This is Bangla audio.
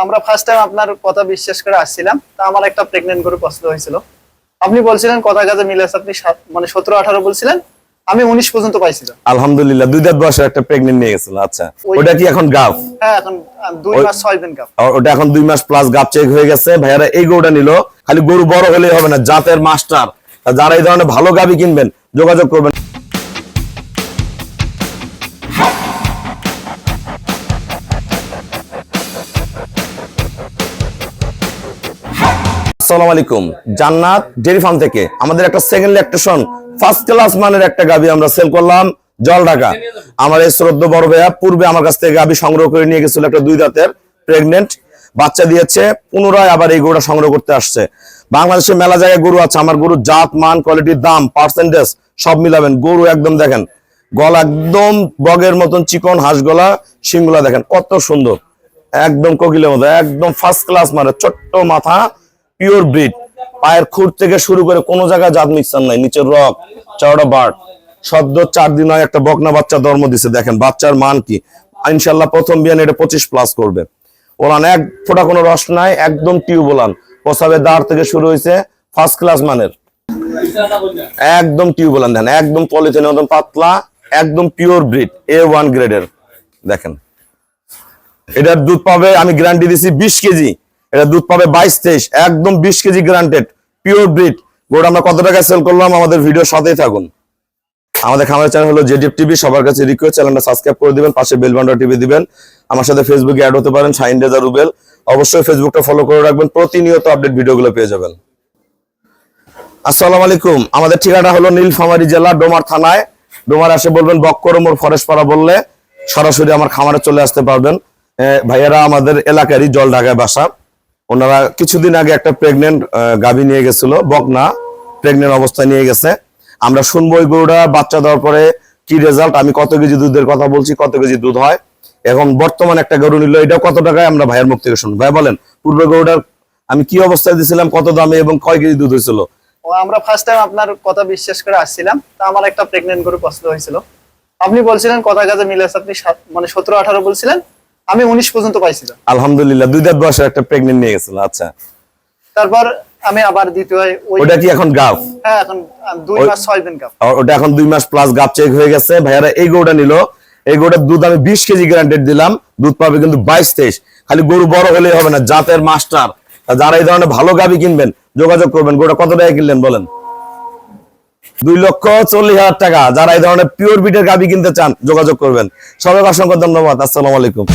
আমরা ফার্স্ট টাইম আপনার কথা বিশ্বাস করে আসছিলাম, তা আমার একটা প্রেগন্যান্ট গরু পছন্দ হয়েছিল। আপনি বলছিলেন কথা কাজে মিলে আছে, আপনি মানে 17-18 বলছিলেন, আমি 19 পর্যন্ত পাইছিলাম। আলহামদুলিল্লাহ 2 দাঁত বয়সের একটা প্রেগন্যান্ট নিয়ে গেছিল। আচ্ছা, ওটা কি এখন গাব? হ্যাঁ, এখন 2 মাস 6 দিন গাব। ওটা এখন 2 মাস প্লাস গাব চেক হয়ে গেছে। ভাইয়ারা এই গরুটা নিল, খালি গরু বড় হলেই হবে না, জাতের মাস্টার। যারা এই ধরনের ভালো গাবি কিনবেন যোগাযোগ করবেন। আসসালামু আলাইকুম, জান্নাত ডেইরি ফার্ম থেকে আমাদের একটা সেকেন্ড ল্যাকটেশন ফার্স্ট ক্লাস মানের একটা গাবি আমরা সেল করলাম জলঢাকা। আমার এই শ্রদ্ধ বড় ভাইয়া পূর্বে আমার কাছ থেকে গাবি সংগ্রহ করে নিয়ে গেছিল, একটা 2 দাঁতের প্রেগনেন্ট বাচ্চা দিয়েছে, পুনরায় আবার এই গরুটা সংগ্রহ করতে আসছে। বাংলাদেশে মেলা জায়গায় গরু আছে, আমার গরুর জাত মান কোয়ালিটি দাম পার্সেন্টেজ সব মিলাবেন। গরু একদম দেখেন, গলা একদম বগের মতন চিকন, হাঁস গলা, শিংগুলা দেখেন কত সুন্দর, একদম কোকিলের মতো, একদম ফার্স্ট ক্লাস মানে, ছোট্ট মাথা, পিওর ব্রিড। পায়ের খুঁট থেকে শুরু করে কোনো জায়গায় জাত মিক্সার নাই, নিচের রক, চওড়া বাট। সদ্য 4 দিন হয় একটা বকনা বাচ্চা জন্ম দিছে, দেখেন বাচ্চার মান কি। ইনশাল্লাহ প্রথম বিয়ান এটা 25 প্লাস করবে। ওলান এক ফোঁটা কোনো রস নাই, একদম টিউব ওলান, প্রসাবের দাঁড় থেকে শুরু হয়েছে, ফার্স্ট ক্লাস মানের, একদম টিউব ওলান। দেখেন একদম পলিথিনের মতন পাতলা, একদম পিওর ব্রিড, A1 গ্রেডের। দেখেন এটার দুধ পাবে, আমি গ্যারান্টি দিছি 20 কেজি। এটা দুধ পাবে 22-23, একদম 20 কেজি গ্যারান্টেড, পিওর ব্রিড। গোটা আমরা কত টাকায় সেল করলাম, আমাদের ভিডিওর সাথেই থাকুন। আমাদের খামারের চ্যানেল হলো জেডিএফ টিভি, সবার কাছে রিকোয়েস্ট চ্যানেলটা সাবস্ক্রাইব করে দিবেন, পাশে বেল বাটনটা টিপে দিবেন। আমার সাথে ফেসবুকে অ্যাড হতে পারেন, শাহিন রেজা রুবেল। অবশ্যই ফেসবুকটা ফলো করে রাখবেন, প্রতিনিয়ত আপডেট ভিডিওগুলো পেয়ে যাবেন। আসসালামু আলাইকুম, আমাদের ঠিকানা হলো নীলফামারী জেলা ডোমার থানায়। ডোমার আসে বলবেন বক্করমোর ফরেস্টপাড়া বললে সরাসরি আমার খামারে চলে আসতে পারবেন। ভাইয়েরা আমাদের এলাকারই, জলঢাকায় বাসা। ওনারা কিছুদিন আগে একটা প্রেগনেন্ট গাভী নিয়ে গেছিল, বকনা প্রেগনেন্ট অবস্থায় নিয়ে গেছে। আমরা শুনবো ওই গরুটা বাচ্চা দেওয়ার পরে কি রেজাল্ট। আমি কত কেজি দুধের কথা বলছি, কত কেজি দুধ হয়। এখন বর্তমানে একটা গরু নিল, এটা কত টাকায় আমরা ভাইয়ের মুখ থেকে শুনবো। ভাই বলেন, পূর্বে গরুটার আমি কি অবস্থায় দিয়েছিলাম, কত দামে এবং কয় কেজি দুধ হয়েছিল? আমরা ফার্স্ট টাইম আপনার কথা বিশ্বাস করে আসছিলাম, তা আমার একটা প্রেগন্যান্ট গরু পছন্দ হয়েছিল। আপনি বলছিলেন কথা কাজে মিলে আছে, আপনি মানে 17-18 বলছিলেন, আমি 19 পর্যন্ত পাইছিলাম। আলহামদুলিল্লাহ 2 দাঁত বয়সের একটা প্রেগনেন্ট নিয়ে গেছিল। আচ্ছা, তারপর আমি আবার দ্বিতীয়, ওটা কি এখন গাব? হ্যাঁ, এখন 2 মাস 6 দিন গাব। ওটা এখন 2 মাস প্লাস গাব চেক হয়ে গেছে। ভাইয়ারা এই গরুটা নিল, এই গরুটার দুধ আমি 20 কেজি গ্যারান্টেড দিলাম, দুধ পাবে কিন্তু 22-23। খালি গরু বড় হলেই হবে না, জাতের মাস্টার। যারা এই ধরনের ভালো গাবি কিনবেন যোগাযোগ করবেন। গরুটা কত টাকা কিনলেন বলেন? 2,40,000 টাকা। যারা এই ধরনের পিওর ব্রিডের গাবি কিনতে চান যোগাযোগ করবেন। সবাইকে অসংখ্য ধন্যবাদ। আসসালামু আলাইকুম।